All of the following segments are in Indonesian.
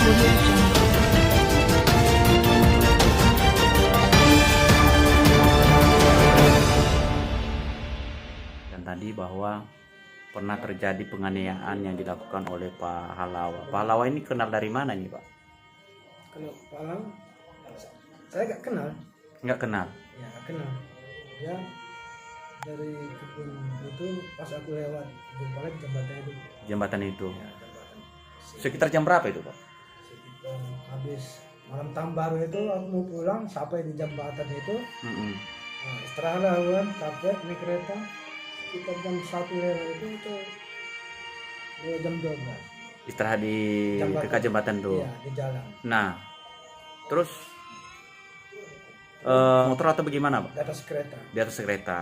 Dan tadi bahwa pernah terjadi penganiayaan yang dilakukan oleh Pak Halawa. Pak Halawa ini kenal dari mana nih, Pak? Kalau Pak Alam, saya nggak kenal. Nggak kenal. Ya nggak kenal. Dia dari kebun itu pas aku lewat jumpa lagi jembatan itu. Jembatan itu. Ya, jembatan. Sekitar jam berapa itu, Pak? Sekitar habis malam tahun baru itu aku mau pulang sampai di jembatan itu. Nah, istirahat kan capek naik kereta sekitar jam 1 lewat itu jam 12. Istirahat di dekat jembatan tuh. Iya, di jalan. Nah, terus motor atau bagaimana, Pak? Di atas kereta. Di atas kereta.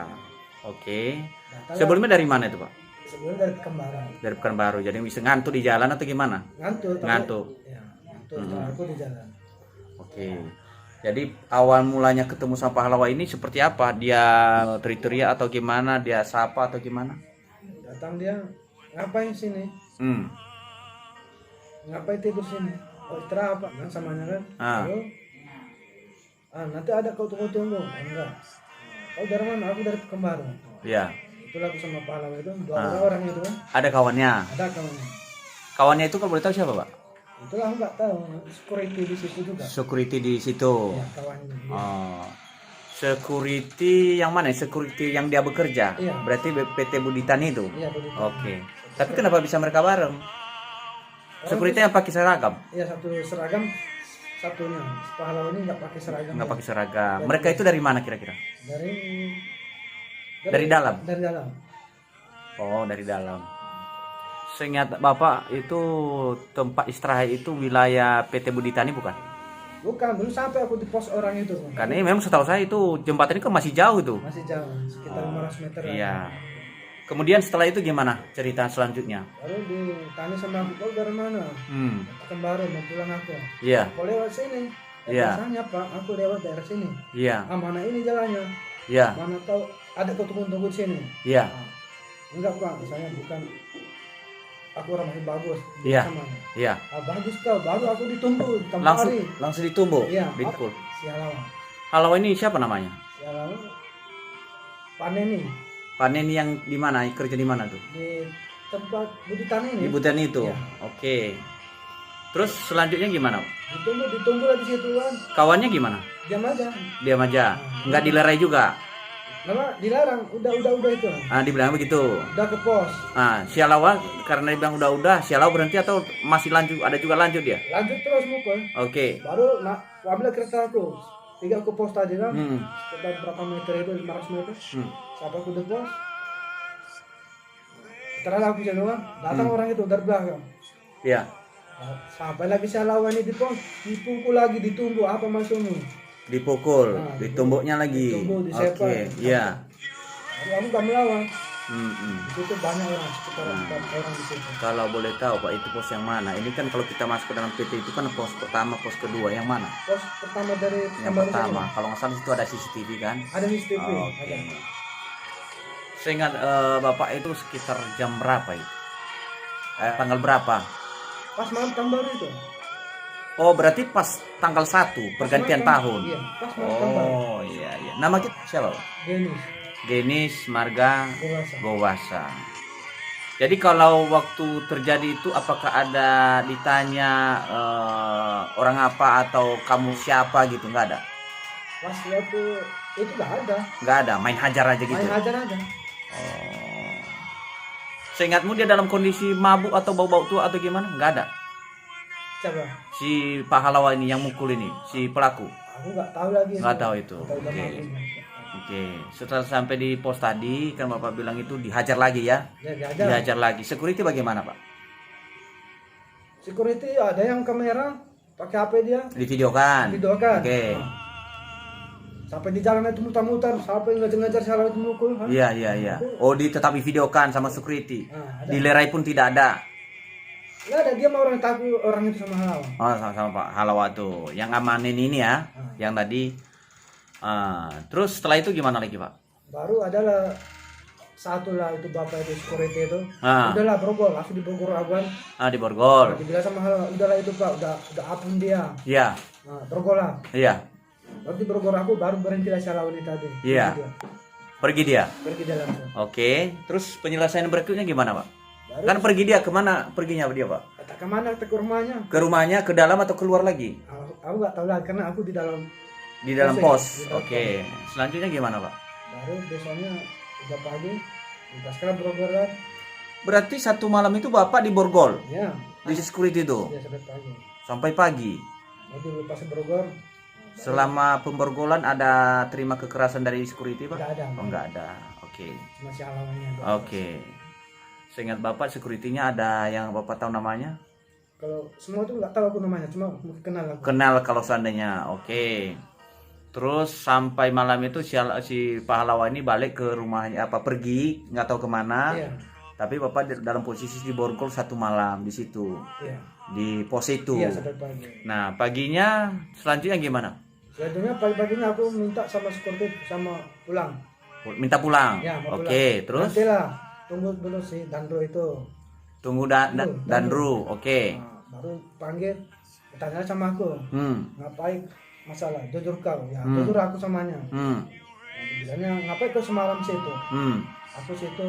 Oke. Nah, Sebelumnya dari mana itu, Pak? sebelum dari Pekanbaru. Dari Pekanbaru. Jadi bisa ngantuk di jalan atau gimana? Ngantuk. Ngantuk. Ya, ngantuk. Aku di jalan. Oke. Jadi awal mulanya ketemu sama Pak Halawa ini seperti apa? Dia teriak atau gimana? Dia sapa atau gimana? Datang dia, ngapain sini? Ngapain tidur sini? Oh, istirahat apa? Kan samanya kan? Lalu, nanti ada kau tunggu. Enggak. Kau dari mana? Aku dari Pekanbaru. Iya. Itulah aku sama Pak Halawa itu, dua orang itu kan. Ada kawannya. Ada kawannya. Kawannya itu kalau boleh tahu siapa, Pak? Itulah aku nggak tahu. Security di situ juga. Security di situ. Ya, kawannya. Oh. Security yang mana? Security yang dia bekerja. Iya. Berarti PT Buditani itu. Iya, begitu. Oke. Tapi kenapa bisa mereka bareng? Security yang pakai seragam. Iya, satu seragam, satunya Pak Halawa ini nggak pakai seragam. Nggak pakai seragam. Mereka itu dari mana kira-kira? Dari dalam. Dari dalam. Oh, dari dalam. Seingat Bapak itu tempat istirahat itu wilayah PT Buditani bukan? Bukan, belum sampai aku di pos orang itu. Karena ini memang setahu saya itu jembatan ini kan masih jauh itu. Masih jauh, sekitar 500 meter. Iya. Kemudian setelah itu gimana cerita selanjutnya? Baru ditanya sama aku, kau dari mana? Pekanbaru, mau pulang aku. Iya. Kau lewat sini. Iya. Biasanya Pak, aku lewat daerah sini. Iya. Mana ini jalannya? Iya. Mana tahu ada kau tunggu di sini? Iya. Enggak Pak, saya bukan. Aku orang masih bagus. Iya. Sama. Iya. Bagus kau, baru aku ditunggu di tempat hari. Langsung ditumbuk. Iya. Dipukul. Si Halawa. Halawa ini siapa namanya? Si Halawa. Paneni. Paneni yang di mana? Kerja di mana tuh? Di tempat Buditani ini. Di Buditani itu. Iya. Oke. Terus selanjutnya gimana? Ditunggu lah di situ kan. Kawannya gimana? Diam aja. Diam aja. Nggak dilerai juga. Nama dilarang, udah itu. Dibilang begitu. Udah ke pos. Si Halawa karena dibilang udah, si Halawa berhenti atau masih lanjut? Ada juga lanjut dia? Lanjut terus mukul. Oke. Baru ambil kereta aku. Tiga ke pos tadi kan. Sekitar berapa meter itu, 500 meter. Sampai aku di pos. Setelah aku jalan kan, datang orang itu dari belakang. Iya. Sampai lagi si Halawa ini di pos, dipukul lagi, ditunggu apa maksudmu? Dipukul, ditumbuknya lagi. Oke, iya. Aku gak melawan. Di situ banyak orang, sekitar 4 orang di situ. Kalau boleh tahu Pak, itu pos yang mana? Ini kan kalau kita masuk ke dalam PT itu kan pos pertama, pos kedua, yang mana? Pos pertama dari yang pertama. Kalau nggak salah itu ada CCTV kan? Ada CCTV. Oke. Seingat Bapak itu sekitar jam berapa itu? Tanggal berapa? Pas malam tahun baru itu. Oh, berarti pas tanggal 1 pergantian tahun. Iya, pas malam tahun baru. Oh, iya. Nama kita siapa? Denis Marga Gowasa. Jadi kalau waktu terjadi itu apakah ada ditanya orang apa atau kamu siapa gitu? Nggak ada? Pas waktu itu nggak ada. Nggak ada, main hajar aja gitu? Main hajar aja. Oh. Seingatmu dia dalam kondisi mabuk atau bau-bau tua atau gimana? Nggak ada? Siapa? Si Pak Halawa ini yang mukul ini, si pelaku? Aku nggak tahu lagi. Nggak tahu itu. Oke. Setelah sampai di pos tadi kan Bapak bilang itu dihajar lagi ya? Ya, dihajar lagi. Security bagaimana Pak? Security ada yang kamera pakai HP dia. Divideokan. Oke. Sampai di jalan itu muter-muter, sampai ngejar-ngejar salah itu mukul. Iya. Oh, tetap divideokan sama security. Dilerai pun tidak ada. Nggak ada, dia mau orang takut orang itu sama Halawa. Oh, sama Pak Halawa tuh. Yang amanin ini ya, yang tadi. Terus setelah itu gimana lagi Pak? Baru adalah satu lah itu bapak itu security itu. Ah. Udahlah Borgol, aku di Borgol aguan. Di Borgol. Dibilang sama hal, udahlah itu Pak, udah apun dia. Iya. Nah, Borgol lah. Iya. Waktu Borgol aku baru berhenti lah salah wanita tadi. Iya. Pergi dia. Pergi dia langsung. Oke. Terus penyelesaian berikutnya gimana, Pak? Baru Kan pergi dia kemana? Perginya dia, Pak? kata kemana? Kata ke rumahnya. Ke rumahnya, ke dalam atau keluar lagi? Aku nggak tahu lah karena aku di dalam. Di dalam pos. Di dalam Oke. Selanjutnya gimana, Pak? Baru besoknya udah pagi. Udah sekarang Borgol kan. Berarti satu malam itu Bapak di Borgol? Ya. Di security itu? Ya sampai pagi. Sampai pagi? Nanti lepas Borgol. Selama pemborgolan ada terima kekerasan dari security, Pak? Nggak ada. Oh, nggak ada. Oke. Cuma si alamannya. Oke. Seingat Bapak security-nya ada yang Bapak tahu namanya? Kalau semua tuh nggak tahu aku namanya, cuma kenal aku. Kenal kalau seandainya. Oke. Terus sampai malam itu si pahlawan ini balik ke rumahnya, pergi nggak tahu kemana. Iya. Tapi Bapak dalam posisi di Borgol satu malam di situ. Iya. Di pos itu. Iya sampai pagi. Nah, paginya selanjutnya gimana? Selanjutnya pagi-paginya aku minta sama security sama pulang. Minta pulang. Ya, mau Oke, pulang. terus Nanti lah, tunggu dulu si Dandro itu. tunggu Dandru. Oke. Nah, baru panggil, tanya sama aku. Ngapain masalah? Jujur kau. Ya, jujur aku samanya. Nah, bilangnya ngapain kau semalam situ? Aku situ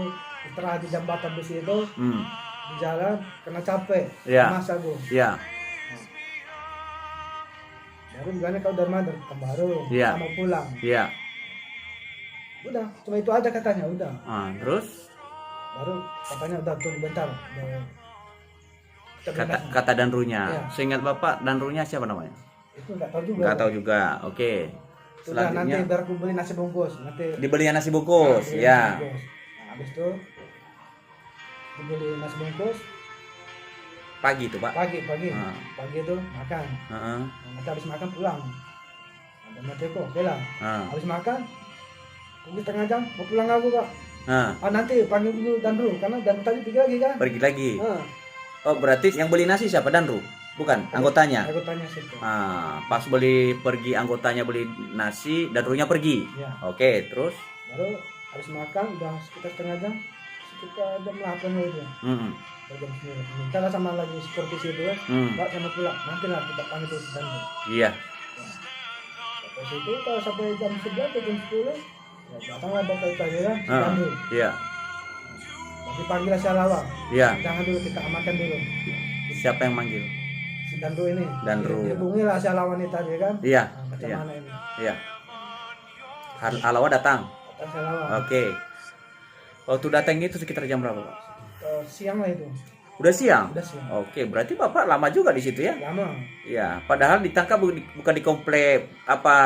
istirahat di jembatan di situ. Di jalan kena capek. Ya. Mas aku. Iya. Baru bilangnya kau dari mana? Baru. Iya. Mau pulang. Iya. Udah, cuma itu aja katanya, udah. Terus Baru katanya udah tunggu bentar. kata Danrunya. Ya. Seingat Bapak Danrunya siapa namanya? Itu nggak tahu juga. Nggak tahu juga. Oke. Sudah nanti Selanjutnya biar aku beli nasi bungkus. Nanti dibeli nasi bungkus. beli Ya. nasi bungkus. Nah, habis itu dibeli nasi bungkus Pagi tuh, Pak. pagi Ah. pagi itu makan. Heeh. Nah, nanti habis makan pulang. Ada mati kok, oke lah. Habis makan tunggu setengah jam mau pulang aku Pak. Nanti panggil dulu Dandru karena Dan tadi pergi lagi kan. Pergi lagi. Ah. Oh, berarti yang beli nasi siapa? Danru? Bukan, anggotanya. Aku tanya situ. Pas pergi anggotanya beli nasi, Danrunya pergi. Ya. Oke, terus Baru habis makan udah sekitar setengah jam, sekitar jam 8 gitu. Jam 9. Minta lah sama lagi seperti situ kan. Mbak sama pulang. Nanti lah kita panggil terus Dandru. Iya. Sampai situ kalau sampai jam 11 atau jam 10 ya datanglah bapak itu aja kan. Dandru. Iya. Tapi panggillah si Alawang. Iya. Jangan dulu kita amankan dulu. Siapa yang manggil? Si Dandru ini. Dandru. Dihubungilah si Alawang ini tadi kan. Iya. Nah, macam Iya. mana ini? Iya. Alawa datang. Kata si Alawang. Oke. Waktu datang itu sekitar jam berapa, Pak? Siang lah itu. Udah siang? Udah siang. Oke, berarti Bapak lama juga di situ ya? Lama. Iya, padahal ditangkap bukan di komplek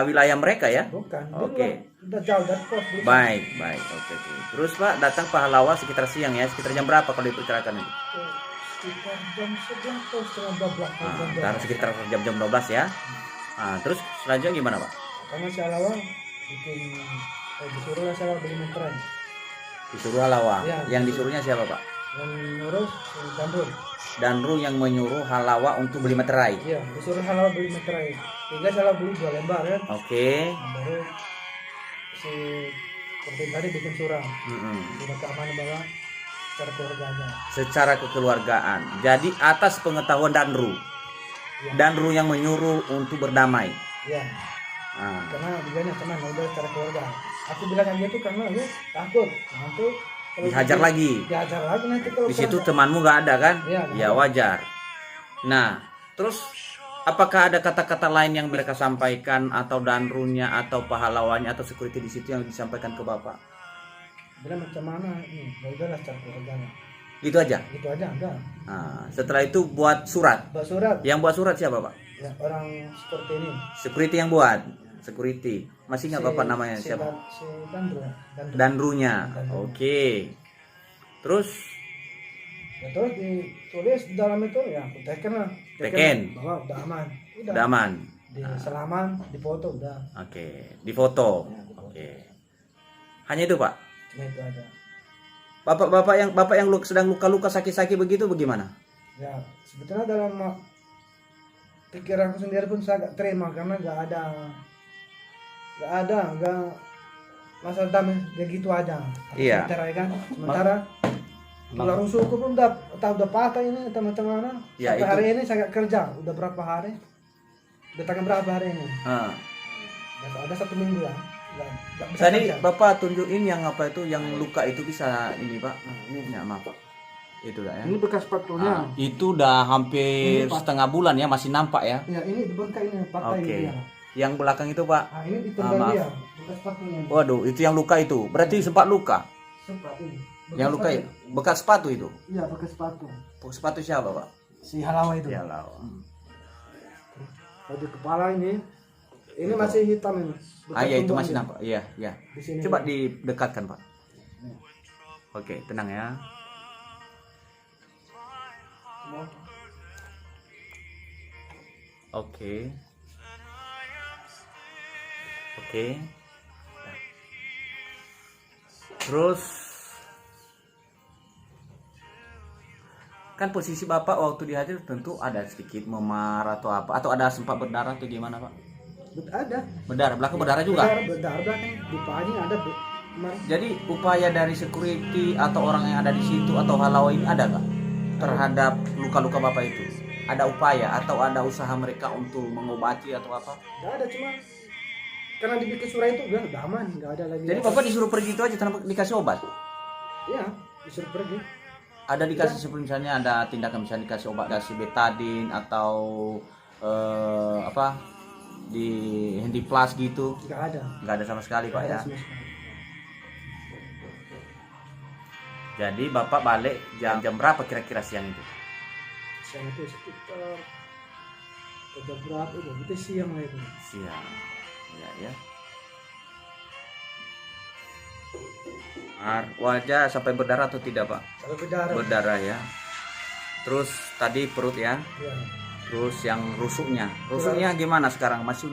wilayah mereka ya? Bukan. Oke. Udah jauh dari pos. Baik. Oke. Terus Pak datang pahlawan sekitar siang ya? Sekitar jam berapa kalau diperkirakan itu? Sekitar jam 11 atau setengah 12. Karena sekitar jam 12 ya. Terus selanjutnya gimana, Pak? Karena si Alawang disuruh lah saya beli meteran. Disuruh Halawa. Ya, Yang disuruhnya siapa, Pak? Yang ngurus Dandru. Danru yang menyuruh Halawa untuk beli materai. Iya, disuruh Halawa beli meteran. Tiga salah beli 2 lembar kan. Oke. Nah, baru si penting tadi bikin surat. Surat keamanan bahwa secara keluarganya. Secara kekeluargaan. Jadi atas pengetahuan Danru. Ya. Danru yang menyuruh untuk berdamai. Iya. Karena bilangnya teman udah secara keluarga. Aku bilang yang gitu karena lu takut nanti kalau Dihajar lagi. Dihajar lagi nanti kalau Di situ keluarga. temanmu gak ada kan? Iya, Ya wajar. Nah, terus apakah ada kata-kata lain yang mereka sampaikan atau Danrunya atau pahlawannya atau security di situ yang disampaikan ke Bapak? Bilang macam mana ini? Ya udahlah secara keluarganya. Gitu aja. Gitu aja enggak. Setelah itu buat surat. Buat surat. Yang buat surat siapa, Pak? Ya, orang seperti ini. Security yang buat. Security. Masih nggak Bapak namanya siapa? Si Dandru. Danrunya. Oke. Terus Ya terus ditulis di dalam itu ya aku teken lah. Teken. Bahwa udah aman. udah aman. Di selaman, di foto udah. Oke. Di foto. Ya, di foto. Oke. Hanya itu, Pak. Cuma itu aja. Bapak yang sedang luka-luka sakit-sakit begitu bagaimana? Ya sebetulnya dalam pikiranku sendiri pun saya gak terima karena gak masalah damai begitu aja. Iya. Sementara tulang rusukku pun udah patah ini teman-teman. Ya, Sampai itu. hari ini saya nggak kerja. Udah berapa hari? Udah tanggal berapa hari ini? Ada 1 minggu ya. Nggak bisa Tadi kerja. Bapak tunjukin yang apa itu, yang luka itu bisa ini Pak. Ini ya, maaf Pak. Itu dah ya. Ini bekas patahnya. Itu udah hampir Ini, Pak. setengah bulan ya, masih nampak ya. Ya ini bengkak ini patah Oke. ini dia. Yang belakang itu Pak. Nah, ini ditendang maaf. dia. Bekas patahnya. Waduh, itu yang luka itu. Berarti sempat luka. Sempat ini. Yang luka ya? Bekas sepatu itu. Iya, bekas sepatu. Sepatu siapa Pak? Si Halawa itu. Ya lah. Baju kepala ini masih hitam ini. Bekas Ya itu tumbuhan masih dia. nampak. Iya, ya. Di sini. Coba didekatkan Pak. Oke, tenang ya. Oke. Oke. Terus kan posisi Bapak waktu dihajar tentu ada sedikit memar atau apa, atau ada sempat berdarah atau gimana Pak? Ada. Berdarah, belakang berdarah juga. Berdarah belakang di pahanya ada kemarin. Jadi upaya dari security atau orang yang ada di situ atau Halawa ini ada nggak terhadap luka-luka Bapak itu? Ada upaya atau ada usaha mereka untuk mengobati atau apa? Nggak ada, cuma karena dibikin surat itu udah aman, nggak ada lagi. Jadi Bapak disuruh pergi itu aja tanpa dikasih obat? Iya, disuruh pergi. Ada dikasih seperti misalnya ada tindakan misalnya dikasih obat, kasih betadine atau apa di Handiplas gitu? Nggak ada. Nggak ada sama sekali Pak ya. Sama sekali. Jadi Bapak balik jam berapa kira-kira siang itu? Siang itu sekitar jam berapa itu siang lah itu. Siang. Ya. Wajah sampai berdarah atau tidak Pak? Sampai berdarah. Berdarah ya. Terus tadi perut ya. Iya. Terus yang rusuknya gimana sekarang? Masih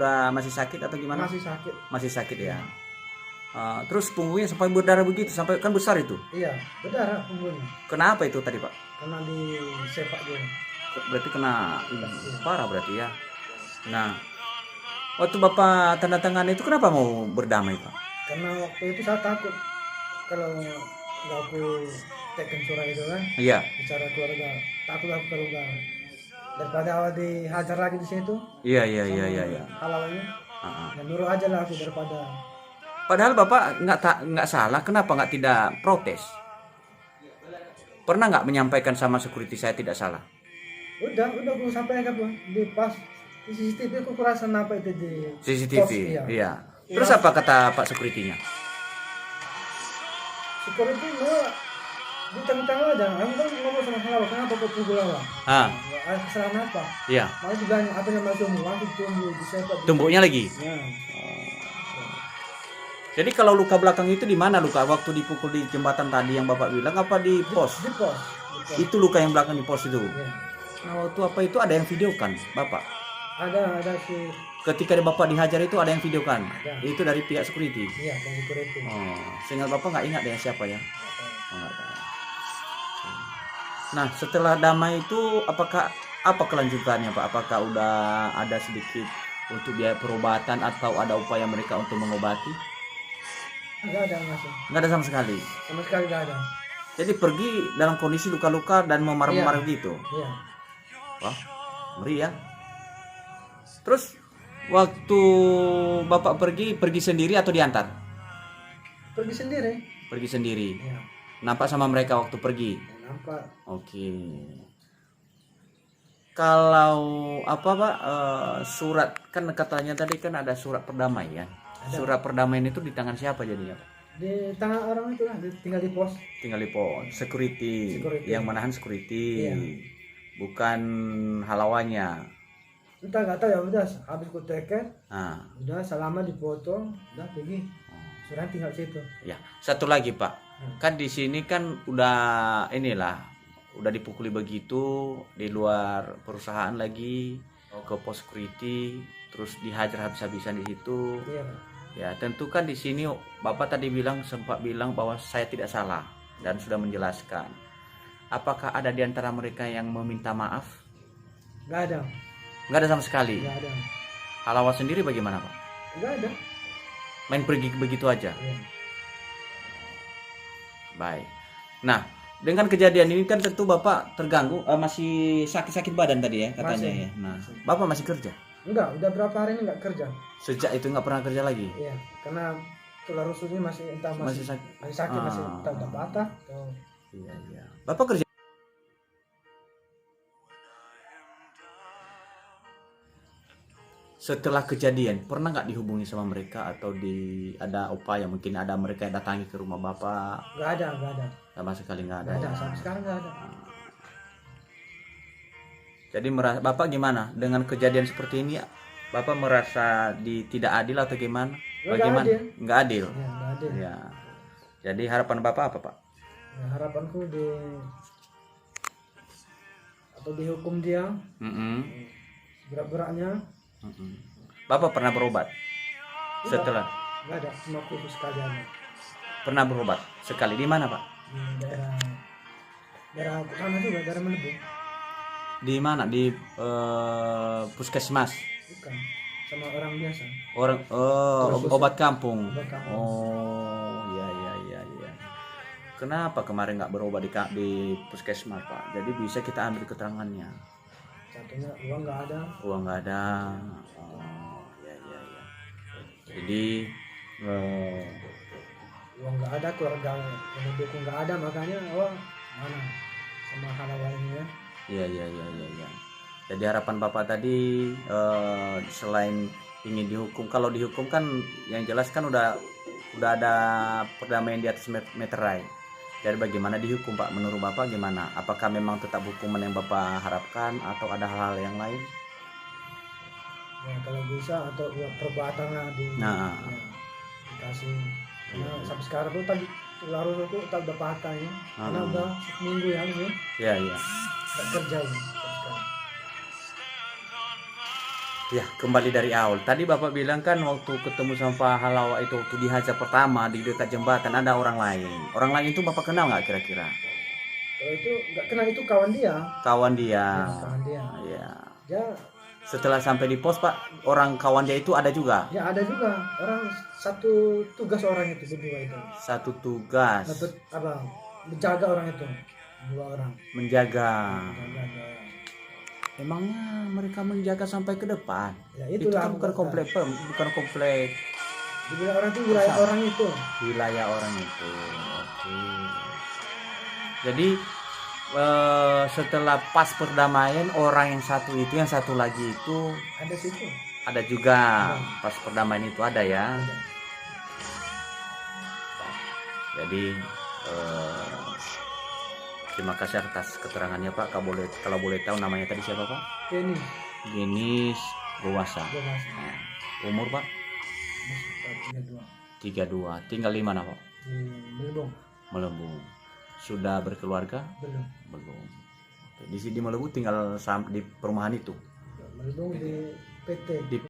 sakit atau gimana? Masih sakit. Masih sakit ya. Terus punggungnya sampai berdarah begitu, sampai kan besar itu. Iya, berdarah punggungnya. Kenapa itu tadi Pak? Karena di sepak dia. Berarti kena parah berarti ya. Nah, waktu Bapak tanda tangan itu kenapa mau berdamai Pak? Karena waktu itu saya takut kalau nggak aku tekan surat itu kan. Iya. Bicara keluarga, takut aku kalau nggak daripada awal dihajar lagi di situ. Iya. Halawanya. Ya nurut aja lah aku daripada. Padahal Bapak nggak salah, kenapa nggak tidak protes? Pernah nggak menyampaikan sama security saya tidak salah? Udah aku sampaikan di pas di CCTV aku kurasa apa itu di CCTV, pos, iya. Terus apa kata Pak security-nya? Security malah di tengah-tengah aja. Aku kan ngomong sama Halawa, kenapa kau pukul Halawa? Kesalahan apa? Iya. Malah juga apa yang masuk langsung tumbuh di sepak. Tumbuknya lagi. Ya. Jadi kalau luka belakang itu di mana luka? Waktu dipukul di jembatan tadi yang Bapak bilang apa di pos? Di pos. Itu luka yang belakang di pos itu. Ya. Nah, waktu apa itu ada yang videokan Bapak? Ada sih. Ketika Bapak dihajar itu ada yang videokan. Ada. Itu dari pihak security. Iya, dari security. Sehingga Bapak nggak ingat ya siapa ya? Nggak tahu. Nah, setelah damai itu apa kelanjutannya Pak? Apakah udah ada sedikit untuk biaya perobatan atau ada upaya mereka untuk mengobati? Enggak ada langsung. Nggak ada sama sekali. Sama sekali enggak ada. Jadi pergi dalam kondisi luka-luka dan memar-memar gitu. Iya. Wah, ngeri ya. Terus waktu Bapak pergi sendiri atau diantar? Pergi sendiri. Pergi sendiri. Iya. Nampak sama mereka waktu pergi. Nampak. Oke. Kalau apa Pak, surat kan katanya tadi kan ada surat perdamaian. Ada. Surat perdamaian itu di tangan siapa jadinya Pak? Di tangan orang itu lah, tinggal di pos. Tinggal di pos, security. Yang menahan security. Iya. Bukan halawanya. Entah nggak tahu ya, udah habis ku teken, udah selama dipoto, udah pergi. Surat tinggal situ. Ya, satu lagi Pak. Kan di sini kan udah udah dipukuli begitu di luar perusahaan lagi ke pos security, terus dihajar habis-habisan di situ. Iya. Ya, tentu kan di sini Bapak tadi sempat bilang bahwa saya tidak salah dan sudah menjelaskan. Apakah ada di antara mereka yang meminta maaf? Nggak ada. Nggak ada sama sekali. Nggak ada. Halawa sendiri bagaimana Pak? Nggak ada. Main pergi begitu aja. Iya. Baik. Nah, dengan kejadian ini kan tentu Bapak terganggu, masih sakit-sakit badan tadi ya katanya Masih. ya. Nah, Bapak masih kerja? Enggak, udah berapa hari ini enggak kerja. Sejak itu nggak pernah kerja lagi? Iya, karena tulang rusuknya masih entah masih sakit. masih sakit, masih entah udah patah. Oh. Iya, iya. Bapak kerja setelah kejadian pernah nggak dihubungi sama mereka atau ada upaya mungkin ada mereka yang datangi ke rumah Bapak? Enggak ada. Sama sekali nggak ada. Enggak ada, Ya? sampai sekarang enggak ada. Jadi Bapak gimana dengan kejadian seperti ini? Bapak merasa tidak adil atau gimana? Bagaimana? Nggak adil. Ya, enggak adil. Ya. Jadi harapan Bapak apa, Pak? Ya, harapanku dihukum dia berat-beratnya. Bapak pernah berobat? Setelah? Enggak ada, cuma khusus sekali aja. Pernah berobat sekali di mana, Pak? Di daerah sana juga, daerah Melebung. Di mana? Di puskesmas? Bukan, sama orang biasa. Orang obat kampung. Obat kampung. Oh, iya. Kenapa kemarin nggak berobat di puskesmas, Pak? Jadi bisa kita ambil keterangannya. Satunya uang nggak ada. Uang nggak ada. Oh, iya. Jadi uang nggak ada, keluarga yang mendukung nggak ada, makanya mana sama hal lainnya ya. Iya. Jadi harapan Bapak tadi selain ingin dihukum, kalau dihukum kan yang jelas kan udah ada perdamaian di atas meterai. Jadi bagaimana dihukum, Pak? Menurut Bapak gimana? Apakah memang tetap hukuman yang Bapak harapkan atau ada hal-hal yang lain? Ya kalau bisa atau perbuatan lah dikasih. Karena sampai sekarang tuh tadi larut itu tak udah patah ya. Karena udah seminggu ya ini. Iya. Nggak kerja ini sampai sekarang. Ya, kembali dari awal. Tadi Bapak bilang kan waktu ketemu sama Pak Halawa itu waktu dihajar pertama di dekat jembatan ada orang lain. Orang lain itu Bapak kenal nggak kira-kira? Kalau itu nggak kenal, itu kawan dia. Kawan dia. Kawan dia. Iya. Ya. Setelah sampai di pos, Pak, orang kawan dia itu ada juga? Ya ada juga. Orang satu tugas orang itu berdua itu. Satu tugas. Menjaga orang itu. 2 orang. Menjaga. Emangnya mereka menjaga sampai ke depan? Ya, itu kan bukan komplek. Dibilang orang itu wilayah orang itu. Wilayah orang itu. Oke. Jadi setelah pas perdamaian orang yang satu lagi itu ada situ. Ada juga. Pas perdamaian itu ada ya. Jadi terima kasih atas keterangannya, Pak. Kalau boleh tahu namanya tadi siapa, Pak? Genis Gowasa. Nah, umur, Pak? 32. Tinggal di mana, Pak? Di Melembung. Sudah berkeluarga? Belum. Oke. Di Melembung tinggal di perumahan itu. Melembung di PT.